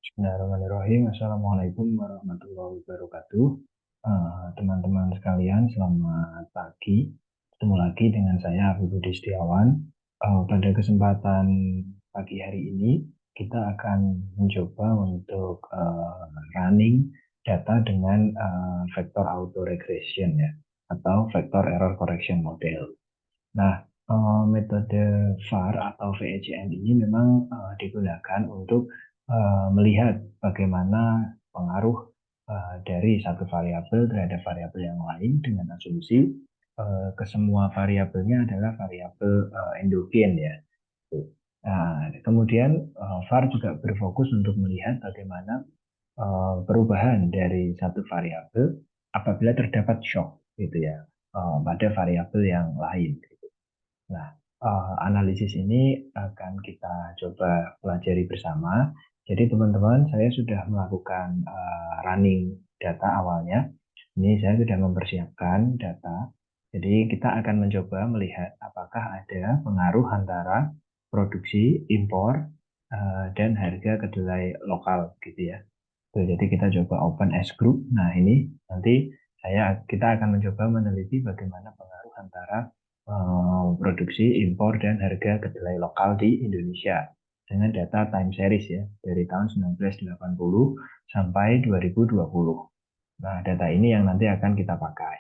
Bismillahirrahmanirrahim. Assalamualaikum warahmatullahi wabarakatuh. Teman-teman sekalian, selamat pagi. Ketemu lagi dengan saya, Abu Budi Setiawan. Pada kesempatan pagi hari ini, kita akan mencoba untuk running data dengan vector auto regression ya, atau vector error correction model. Nah, metode VAR atau VECM ini memang digunakan untuk melihat bagaimana pengaruh dari satu variabel terhadap variabel yang lain dengan asumsi kesemua variabelnya adalah variabel endogen ya. Nah, kemudian VAR juga berfokus untuk melihat bagaimana perubahan dari satu variabel apabila terdapat shock gitu ya pada variabel yang lain. Nah, analisis ini akan kita coba pelajari bersama. Jadi teman-teman, saya sudah melakukan running data awalnya. Ini saya sudah mempersiapkan data. Jadi kita akan mencoba melihat apakah ada pengaruh antara produksi, impor, dan harga kedelai lokal gitu ya. Tuh, jadi kita coba open as group. Nah, ini nanti kita akan mencoba meneliti bagaimana pengaruh antara produksi, impor, dan harga kedelai lokal di Indonesia dengan data time series ya dari tahun 1980 sampai 2020. Nah, data ini yang nanti akan kita pakai.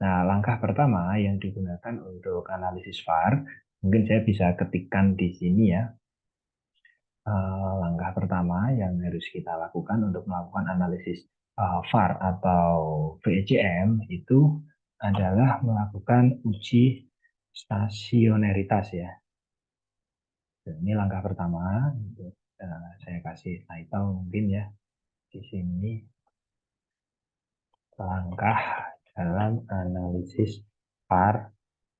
Nah, langkah pertama yang digunakan untuk analisis VAR, mungkin saya bisa ketikkan di sini ya. Langkah pertama yang harus kita lakukan untuk melakukan analisis VAR atau VECM itu adalah melakukan uji stasioneritas ya. Ini langkah pertama. Saya kasih title mungkin ya di sini, langkah dalam analisis VAR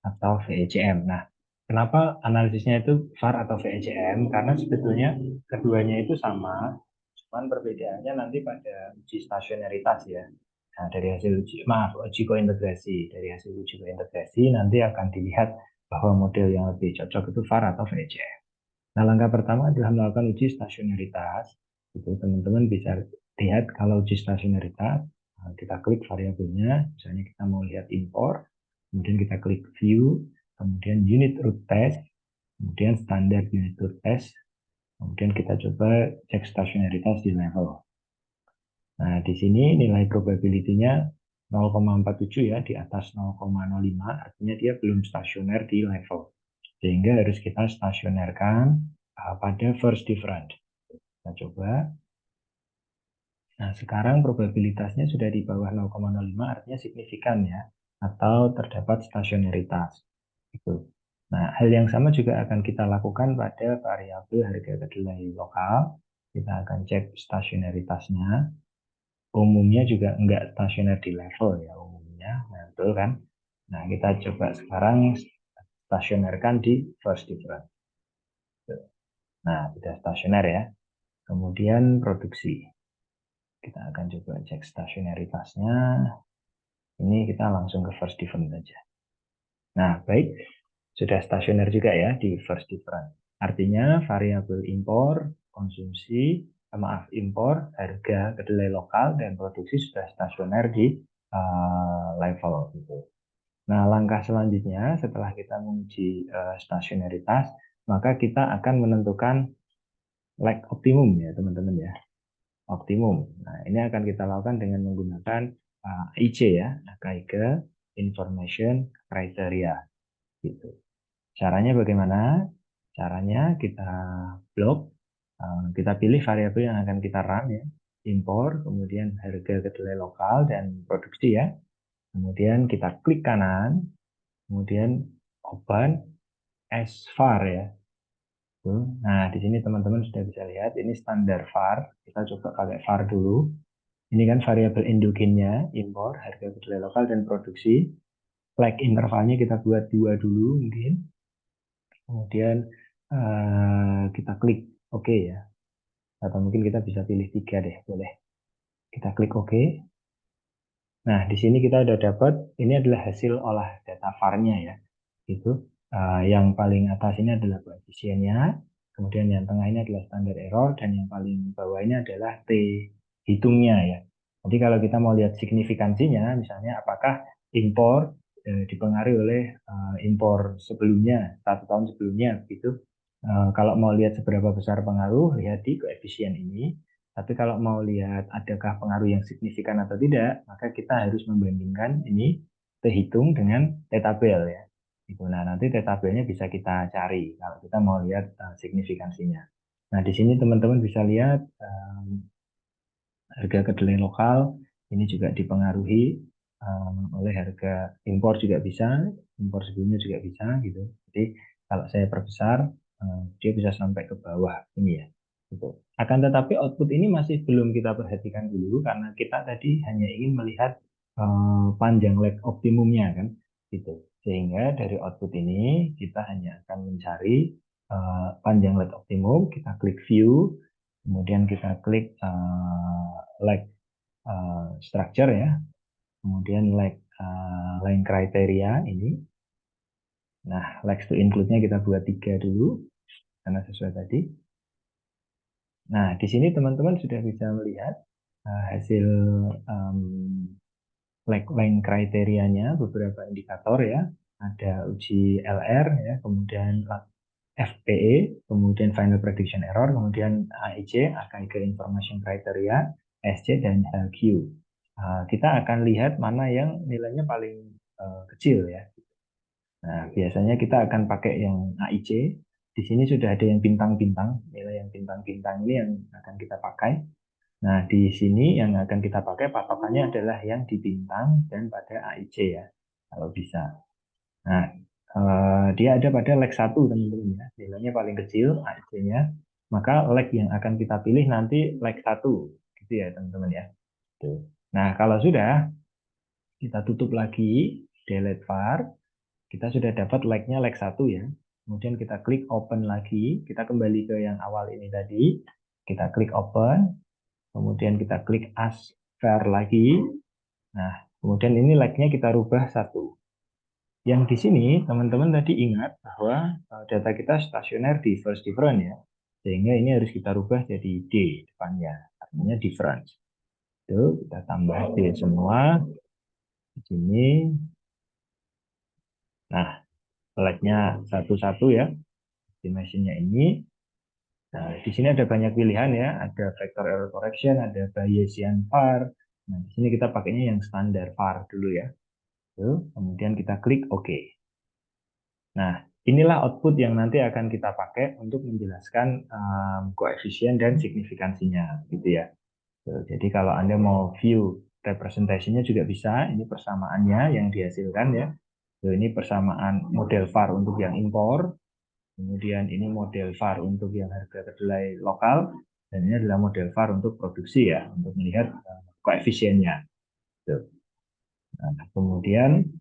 atau VECM. Nah, kenapa analisisnya itu VAR atau VECM? Karena sebetulnya keduanya itu sama, cuman perbedaannya nanti pada uji stasioneritas ya. Nah, dari hasil uji kointegrasi. Dari hasil uji kointegrasi nanti akan dilihat bahwa model yang lebih cocok itu VAR atau VECM. Nah, langkah pertama adalah melakukan uji stasioneritas. Itu teman-teman bisa lihat kalau uji stasioneritas, kita klik variabelnya, misalnya kita mau lihat impor, kemudian kita klik view, kemudian unit root test, kemudian standar unit root test, kemudian kita coba cek stasioneritas di level. Nah, di sini nilai probability-nya 0,47 ya, di atas 0,05, artinya dia belum stasioner di level. Sehingga harus kita stasionerkan pada first difference. Kita coba. Nah, sekarang probabilitasnya sudah di bawah 0,05, artinya signifikan ya, atau terdapat stasioneritas. Itu. Nah, hal yang sama juga akan kita lakukan pada variabel harga kedelai lokal. Kita akan cek stasioneritasnya. Umumnya juga enggak stasioner di level ya umumnya. Nah, betul kan? Nah, kita coba sekarang stasionerkan di first difference. Nah, sudah stasioner ya. Kemudian produksi. Kita akan coba cek stasioneritasnya. Ini kita langsung ke first difference saja. Nah, baik. Sudah stasioner juga ya di first difference. Artinya variabel impor, konsumsi, impor, harga kedelai lokal, dan produksi sudah stasioner di level gitu. Nah, langkah selanjutnya setelah kita menguji stasioneritas, maka kita akan menentukan lag optimum ya teman-teman ya. Optimum. Nah, ini akan kita lakukan dengan menggunakan IC ya, Kaiga Information Criteria. Gitu. Caranya bagaimana? Caranya kita blok, kita pilih variabel yang akan kita run ya, impor, kemudian harga kedelai lokal dan produksi ya. Kemudian kita klik kanan, kemudian open as var ya. Nah, di sini teman-teman sudah bisa lihat ini standar var. Kita coba pakai var dulu. Ini kan variabel endogennya, impor, harga kedelai lokal dan produksi. Flag intervalnya kita buat 2 dulu mungkin. Kemudian kita klik OK ya. Atau mungkin kita bisa pilih 3 deh, boleh. Kita klik OK. Nah, di sini kita udah dapat, ini adalah hasil olah data VAR-nya ya. Itu yang paling atas ini adalah koefisiennya, kemudian yang tengah ini adalah standar error, dan yang paling bawah ini adalah T hitungnya ya. Jadi kalau kita mau lihat signifikansinya, misalnya apakah impor dipengaruhi oleh impor sebelumnya, 1 tahun sebelumnya, gitu. Kalau mau lihat seberapa besar pengaruh, lihat di koefisien ini. Tapi kalau mau lihat adakah pengaruh yang signifikan atau tidak, maka kita harus membandingkan ini T hitung dengan T tabel ya. Gitu. Nah, nanti T tabelnya bisa kita cari kalau kita mau lihat signifikansinya. Nah, di sini teman-teman bisa lihat harga kedelai lokal ini juga dipengaruhi oleh harga impor juga bisa, impor sebelumnya juga bisa gitu. Jadi kalau saya perbesar, dia bisa sampai ke bawah ini ya. Gitu. Akan tetapi output ini masih belum kita perhatikan dulu karena kita tadi hanya ingin melihat panjang lag optimumnya kan, gitu. Sehingga dari output ini kita hanya akan mencari panjang lag optimum, kita klik view, kemudian kita klik lag structure ya, kemudian line kriteria ini. Nah, lag to include-nya kita buat 3 dulu karena sesuai tadi. Nah, di sini teman-teman sudah bisa melihat hasil line kriterianya, beberapa indikator ya. Ada uji LR ya, kemudian FPE, kemudian Final Prediction Error, kemudian AIC, Archaic Information Criteria, SC, dan LQ. Kita akan lihat mana yang nilainya paling kecil ya. Nah, biasanya kita akan pakai yang AIC. Di sini sudah ada yang bintang-bintang, nilai yang bintang-bintang ini yang akan kita pakai. Nah, di sini yang akan kita pakai patokannya adalah yang di bintang dan pada AIC ya, kalau bisa. Nah, dia ada pada leg 1 teman-teman ya, nilainya paling kecil AIC-nya, maka leg yang akan kita pilih nanti leg 1, gitu ya teman-teman ya. Tuh. Nah, kalau sudah, kita tutup lagi, delete var, kita sudah dapat leg-nya leg 1 ya. Kemudian kita klik open lagi, kita kembali ke yang awal ini tadi, kita klik open, kemudian kita klik as var lagi. Nah, kemudian ini leg-nya kita rubah 1. Yang di sini teman-teman tadi ingat bahwa data kita stasioner di first difference ya. Sehingga ini harus kita rubah jadi D depannya, artinya difference. Itu kita tambah D semua di sini. Nah, leg-nya satu-satu ya, estimation-nya ini. Nah, di sini ada banyak pilihan ya, ada factor error correction, ada Bayesian VAR. Nah, di sini kita pakainya yang standar VAR dulu ya. Tuh, kemudian kita klik OK. Nah, inilah output yang nanti akan kita pakai untuk menjelaskan koefisien dan signifikansinya, gitu ya. Tuh, jadi kalau Anda mau view representationnya juga bisa, ini persamaannya yang dihasilkan ya. Tuh, ini persamaan model VAR untuk yang impor, kemudian ini model VAR untuk yang harga kedelai lokal, dan ini adalah model VAR untuk produksi ya, untuk melihat koefisiennya. Tuh. Nah, kemudian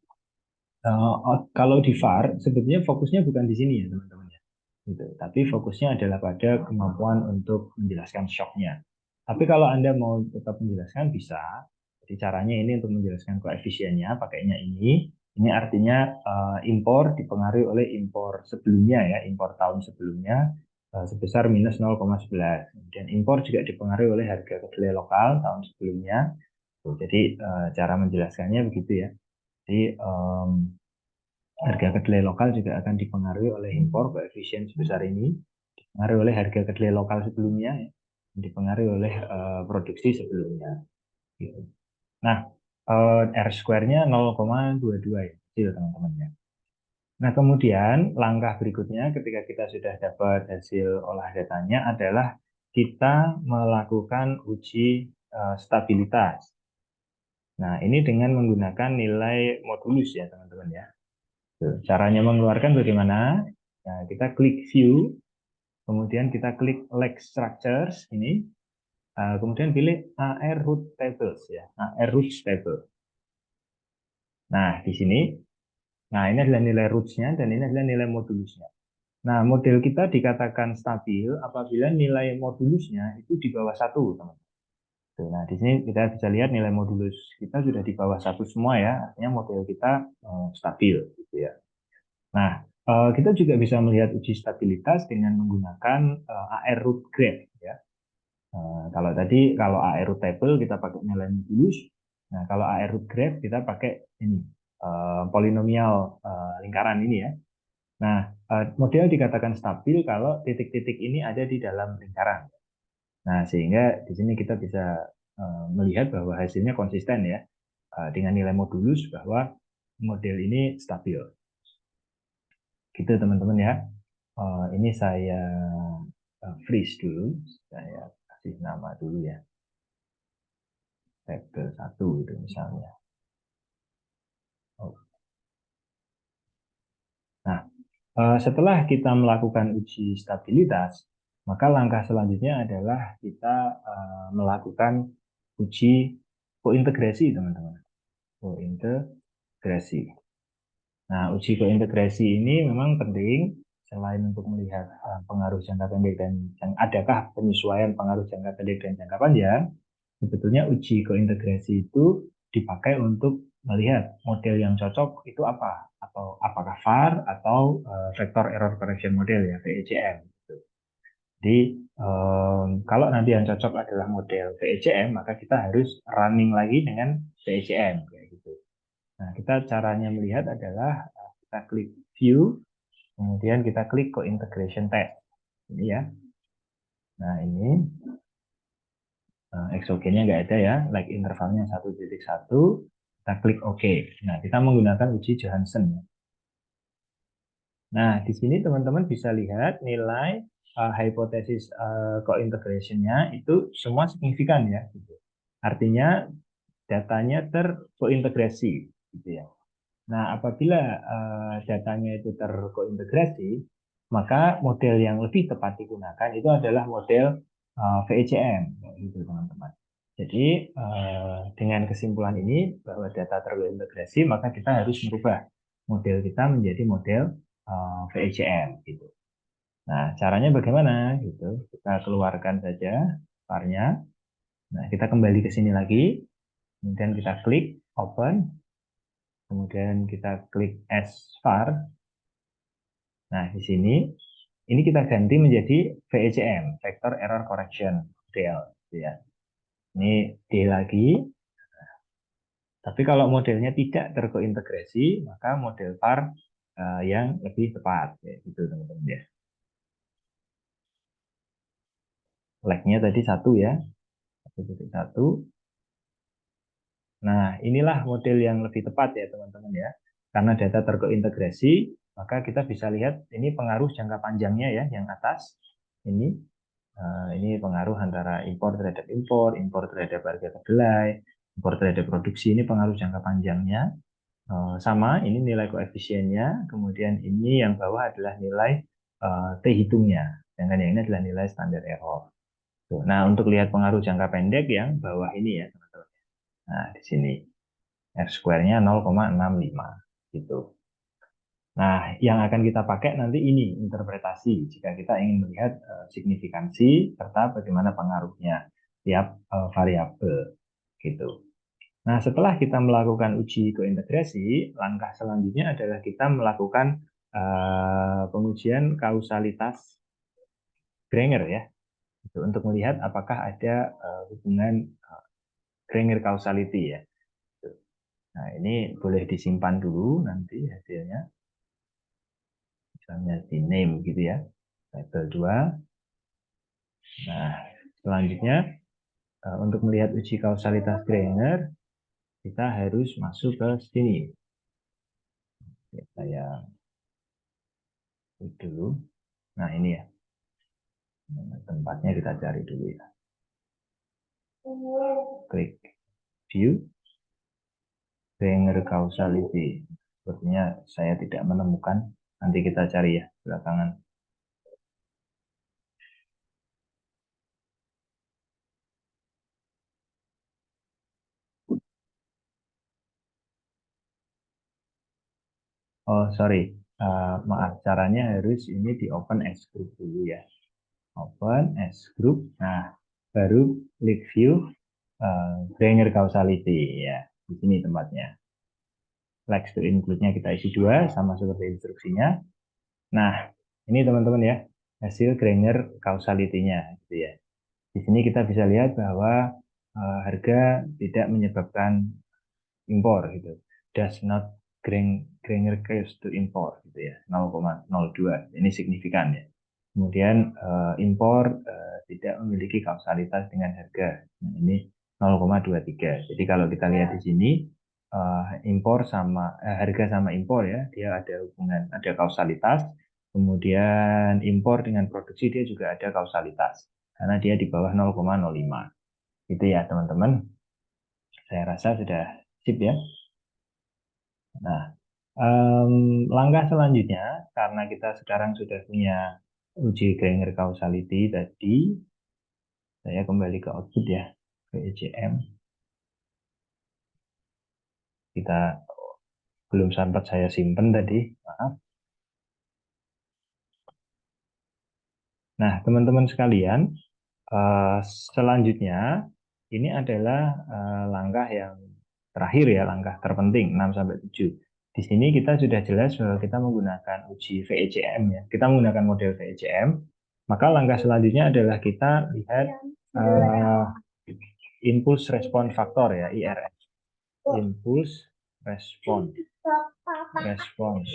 kalau di VAR sebetulnya fokusnya bukan di sini ya teman-teman ya. Gitu. Tapi fokusnya adalah pada kemampuan untuk menjelaskan shocknya. Tapi kalau Anda mau tetap menjelaskan bisa. Jadi caranya ini untuk menjelaskan koefisiennya pakainya ini. Ini artinya impor dipengaruhi oleh impor sebelumnya ya, impor tahun sebelumnya sebesar minus 0,11. Kemudian impor juga dipengaruhi oleh harga kedelai lokal tahun sebelumnya. Jadi cara menjelaskannya begitu ya. Jadi harga kedelai lokal juga akan dipengaruhi oleh impor koefisien sebesar ini, dipengaruhi oleh harga kedelai lokal sebelumnya, ya, dipengaruhi oleh produksi sebelumnya. Gitu. Nah, R square-nya 0,22 ya, kecil teman-teman ya. Nah, kemudian langkah berikutnya ketika kita sudah dapat hasil olah datanya adalah kita melakukan uji stabilitas. Nah, ini dengan menggunakan nilai modulus ya teman-teman ya. Caranya mengeluarkan bagaimana? Nah, kita klik view, kemudian kita klik leg structures ini, kemudian pilih AR root tables ya, AR root table. Nah, di sini, nah ini adalah nilai roots-nya dan ini adalah nilai modulusnya. Nah, model kita dikatakan stabil apabila nilai modulusnya itu di bawah 1, teman. Nah, di sini kita bisa lihat nilai modulus kita sudah di bawah 1 semua ya, artinya model kita stabil gitu ya. Nah, Kita juga bisa melihat uji stabilitas dengan menggunakan AR root graph ya. Kalau tadi kalau AR root table kita pakai nilai modulus. Nah, kalau AR root graph kita pakai ini polinomial lingkaran ini ya. Nah, model dikatakan stabil kalau titik-titik ini ada di dalam lingkaran. Nah, sehingga di sini kita bisa melihat bahwa hasilnya konsisten ya dengan nilai modulus bahwa model ini stabil. Gitu teman-teman ya. Ini saya freeze dulu, saya kasih nama dulu ya, tabel 1 itu misalnya. Oh. Nah, setelah kita melakukan uji stabilitas, maka langkah selanjutnya adalah kita melakukan uji kointegrasi teman-teman. Kointegrasi. Nah, uji kointegrasi ini memang penting selain untuk melihat pengaruh jangka pendek dan adakah penyesuaian pengaruh jangka pendek dan jangka panjang. Sebetulnya uji kointegrasi itu dipakai untuk melihat model yang cocok itu apa, atau apakah VAR atau vector error correction model ya, VECM. Jadi kalau nanti yang cocok adalah model VECM, maka kita harus running lagi dengan VECM kayak gitu. Nah, kita caranya melihat adalah kita klik view, kemudian kita klik co-integration test. Ini ya. Nah, ini exogennya nggak ada ya, like intervalnya 1.1, kita klik OK. Nah, kita menggunakan uji Johansen. Nah, di sini teman-teman bisa lihat nilai hipotesis co-integration-nya itu semua signifikan ya. Gitu. Artinya datanya terkointegrasi, gitu ya. Nah, apabila datanya itu terkointegrasi, maka model yang lebih tepat digunakan itu adalah model VECM, gitu teman-teman. Jadi dengan kesimpulan ini bahwa data terkointegrasi, maka kita harus merubah model kita menjadi model VECM, gitu. Nah, caranya bagaimana? Gitu. Kita keluarkan saja VAR-nya. Nah, kita kembali ke sini lagi, kemudian kita klik open, kemudian kita klik as VAR. Nah, di sini ini kita ganti menjadi VECM, Vector Error Correction Model. Ya. Ini D lagi. Tapi kalau modelnya tidak terkointegrasi, maka model VAR yang lebih tepat. Ya, gitu teman-teman ya. Lag-nya tadi 1 ya. 1.1. Nah, inilah model yang lebih tepat ya teman-teman ya. Karena data terkointegrasi, maka kita bisa lihat ini pengaruh jangka panjangnya ya, yang atas. Ini pengaruh antara impor terhadap impor, impor terhadap harga kedelai, impor terhadap produksi, ini pengaruh jangka panjangnya. Sama, ini nilai koefisiennya, kemudian ini yang bawah adalah nilai T hitungnya, sedangkan yang ini adalah nilai standar error. Nah, untuk lihat pengaruh jangka pendek yang bawah ini ya, teman-teman. Nah, di sini R square-nya 0,65 gitu. Nah, yang akan kita pakai nanti ini interpretasi jika kita ingin melihat signifikansi serta bagaimana pengaruhnya tiap variabel gitu. Nah, setelah kita melakukan uji kointegrasi, langkah selanjutnya adalah kita melakukan pengujian kausalitas Granger ya, gitu, untuk melihat apakah ada hubungan Granger causality ya. Gitu. Nah, ini boleh disimpan dulu nanti hasilnya. Misalnya di name gitu ya, label 2. Nah, selanjutnya untuk melihat uji kausalitas Granger, kita harus masuk ke sini. Ya, saya klik dulu. Nah, ini ya. Tempatnya kita cari dulu ya. Klik view, Granger causality. Sepertinya saya tidak menemukan. Nanti kita cari ya belakangan. Oh, sorry. Maaf, caranya harus ini di open as group dulu ya. Open as group. Nah, baru klik view Granger causality ya. Di sini tempatnya. Flex to include-nya kita isi 2 sama seperti instruksinya. Nah, ini teman-teman ya, hasil Granger causality-nya gitu ya. Di sini kita bisa lihat bahwa harga tidak menyebabkan impor gitu. Does not Granger cause to import gitu ya. 0,02. Ini signifikan ya. Kemudian impor tidak memiliki kausalitas dengan harga. Nah, ini 0,23. Jadi kalau kita lihat di sini impor sama harga sama impor ya, dia ada hubungan, ada kausalitas. Kemudian impor dengan produksi dia juga ada kausalitas karena dia di bawah 0,05. Itu ya teman-teman. Saya rasa sudah sip ya. Nah, langkah selanjutnya karena kita sekarang sudah punya uji Granger causality tadi, saya kembali ke output ya, ke ECM. Kita belum sempat saya simpen tadi, maaf. Nah, teman-teman sekalian, eh, selanjutnya ini adalah langkah yang terakhir ya, langkah terpenting 6 sampai 7. Di sini kita sudah jelas bahwa kita menggunakan uji VECM ya. Kita menggunakan model VECM. Maka langkah selanjutnya adalah kita lihat uh, impulse response factor ya, IRF. Impulse response. Response.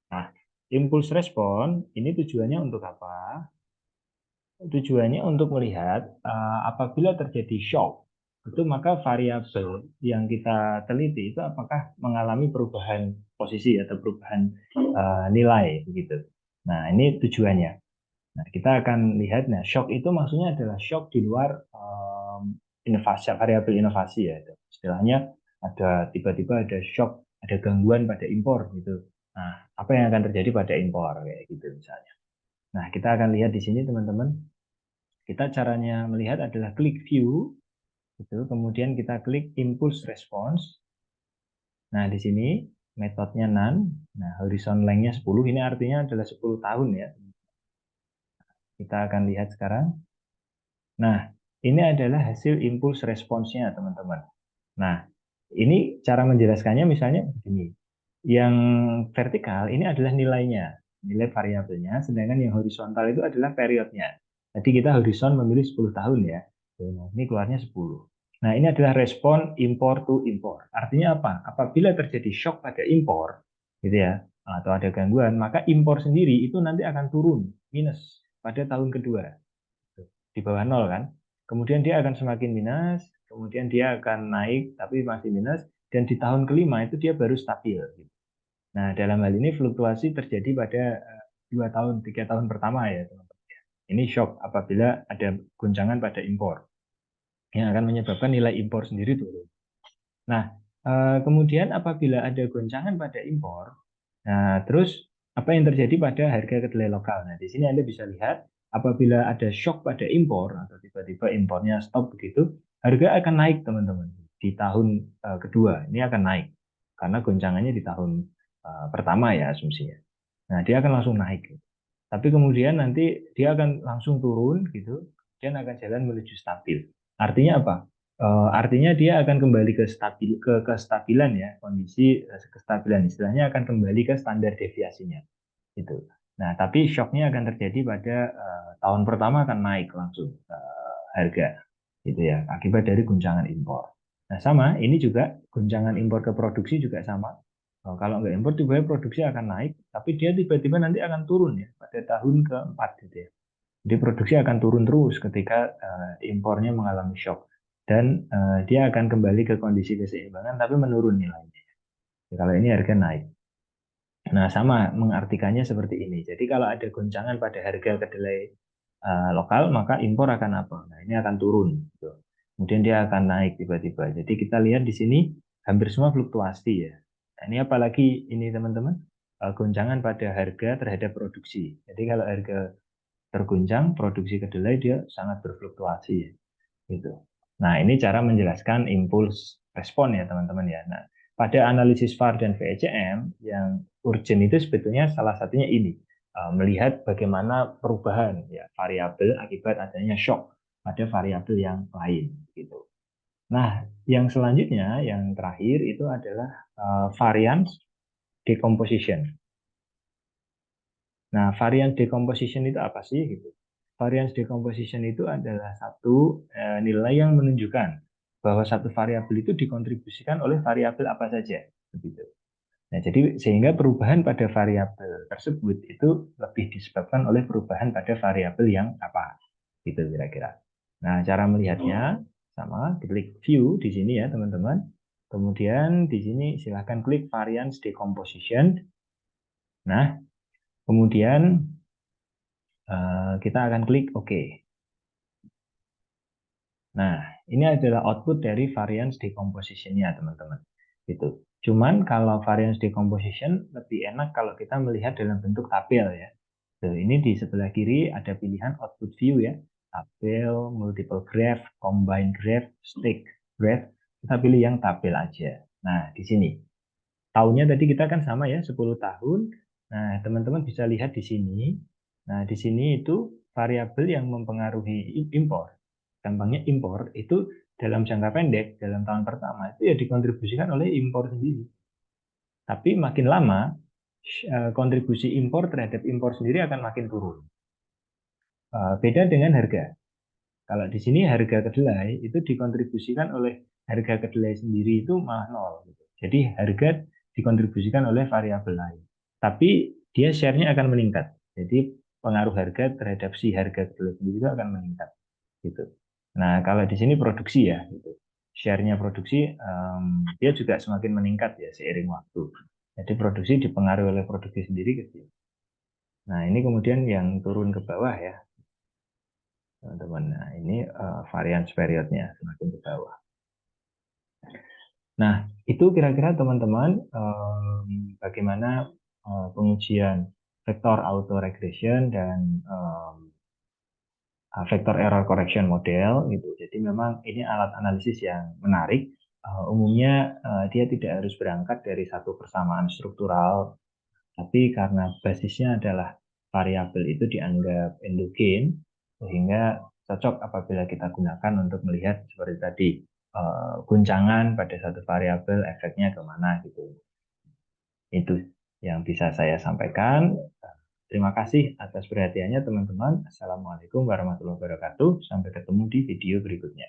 Nah, impulse respon ini tujuannya untuk apa? Tujuannya untuk melihat apabila terjadi shock, itu maka variabel yang kita teliti itu apakah mengalami perubahan posisi atau perubahan nilai begitu. Nah, ini tujuannya. Nah, kita akan lihat, nah, shock itu maksudnya adalah shock di luar inovasi, variabel inovasi ya. Istilahnya ada tiba-tiba ada shock, ada gangguan pada impor gitu. Nah, apa yang akan terjadi pada impor kayak gitu misalnya. Nah, kita akan lihat di sini teman-teman. Kita caranya melihat adalah klik view, gitu. Kemudian kita klik impulse response. Nah, di sini metodenya none. Nah, horizon length-nya 10, ini artinya adalah 10 tahun ya. Kita akan lihat sekarang. Nah, ini adalah hasil impulse response-nya, teman-teman. Nah, ini cara menjelaskannya misalnya begini. Yang vertikal ini adalah nilainya, nilai variabelnya, sedangkan yang horizontal itu adalah periodnya. Jadi kita horizon memilih 10 tahun ya. Nah, ini keluarnya 10. Nah, ini adalah respon impor to impor. Artinya apa? Apabila terjadi shock pada impor, gitu ya, atau ada gangguan, maka impor sendiri itu nanti akan turun, minus pada tahun kedua, di bawah nol kan. Kemudian dia akan semakin minus, kemudian dia akan naik, tapi masih minus, dan di tahun kelima itu dia baru stabil. Nah, dalam hal ini fluktuasi terjadi pada 2 tahun, 3 tahun pertama ya, teman-teman. Ini shock apabila ada goncangan pada impor yang akan menyebabkan nilai impor sendiri turun. Nah, kemudian apabila ada goncangan pada impor, nah terus apa yang terjadi pada harga kedelai lokal? Nah, di sini Anda bisa lihat apabila ada shock pada impor atau tiba-tiba impornya stop begitu, harga akan naik teman-teman. Di tahun kedua ini akan naik karena goncangannya di tahun pertama ya asumsinya. Nah, dia akan langsung naik. Tapi kemudian nanti dia akan langsung turun gitu, dan akan jalan menuju stabil. Artinya apa? Artinya dia akan kembali ke kestabilan ya, kondisi kestabilan istilahnya akan kembali ke standar deviasinya itu. Nah, tapi shocknya akan terjadi pada tahun pertama akan naik langsung harga gitu ya, akibat dari guncangan impor. Nah, sama ini juga guncangan impor ke produksi juga sama. Kalau nggak impor tiba-tiba produksi akan naik, tapi dia tiba-tiba nanti akan turun ya pada tahun keempat gitu ya. Jadi produksi akan turun terus ketika impornya mengalami shock dan dia akan kembali ke kondisi keseimbangan tapi menurun nilainya. Ya, kalau ini harga naik. Nah, sama mengartikannya seperti ini. Jadi kalau ada goncangan pada harga kedelai lokal, maka impor akan apa? Nah, ini akan turun. Gitu. Kemudian dia akan naik tiba-tiba. Jadi kita lihat di sini hampir semua fluktuasi ya. Nah, ini apalagi ini teman-teman, goncangan pada harga terhadap produksi. Jadi kalau harga terguncang, produksi kedelai dia sangat berfluktuasi ya. Gitu. Nah, ini cara menjelaskan impuls respon ya teman-teman ya. Nah, pada analisis VAR dan VECM yang urgent itu sebetulnya salah satunya ini, melihat bagaimana perubahan ya variabel akibat adanya shock pada variabel yang lain gitu. Nah, yang selanjutnya yang terakhir itu adalah variance decomposition. Nah, variance decomposition itu apa sih gitu? Variance decomposition itu adalah satu nilai yang menunjukkan bahwa satu variabel itu dikontribusikan oleh variabel apa saja, begitu. Nah, jadi sehingga perubahan pada variabel tersebut itu lebih disebabkan oleh perubahan pada variabel yang apa, gitu kira-kira. Nah, cara melihatnya sama, klik view di sini ya teman-teman. Kemudian di sini silahkan klik variance decomposition. Nah, kemudian kita akan klik OK. Nah, ini adalah output dari variance decomposition-nya, teman-teman. Gitu. Cuman kalau variance decomposition lebih enak kalau kita melihat dalam bentuk tabel ya. Tuh, ini di sebelah kiri ada pilihan output view ya. Tabel, multiple graph, combine graph, stick graph. Kita pilih yang tabel aja. Nah, di sini. Tahunnya tadi kita kan sama ya, 10 tahun. Nah, teman-teman bisa lihat di sini. Nah, di sini itu variabel yang mempengaruhi impor. Gampangnya impor itu dalam jangka pendek, dalam tahun pertama, itu ya dikontribusikan oleh impor sendiri. Tapi makin lama, kontribusi impor terhadap impor sendiri akan makin turun. Beda dengan harga. Kalau di sini harga kedelai itu dikontribusikan oleh harga kedelai sendiri itu malah nol. Jadi harga dikontribusikan oleh variabel lain. Tapi dia share-nya akan meningkat. Jadi pengaruh harga terhadap si harga kedelai sendiri itu akan meningkat. Gitu. Nah, kalau di sini produksi ya, gitu. Share-nya produksi dia juga semakin meningkat ya seiring waktu. Jadi produksi dipengaruhi oleh produksi sendiri kecil. Nah, ini kemudian yang turun ke bawah ya, teman-teman. Nah, ini variance periodnya semakin ke bawah. Nah, itu kira-kira teman-teman bagaimana pengujian vector autoregression dan vector error correction model gitu. Jadi memang ini alat analisis yang menarik. Umumnya dia tidak harus berangkat dari satu persamaan struktural, tapi karena basisnya adalah variabel itu dianggap endogen, sehingga cocok apabila kita gunakan untuk melihat seperti tadi guncangan pada satu variabel efeknya kemana gitu. Itu yang bisa saya sampaikan. Terima kasih atas perhatiannya teman-teman. Assalamualaikum warahmatullahi wabarakatuh. Sampai ketemu di video berikutnya.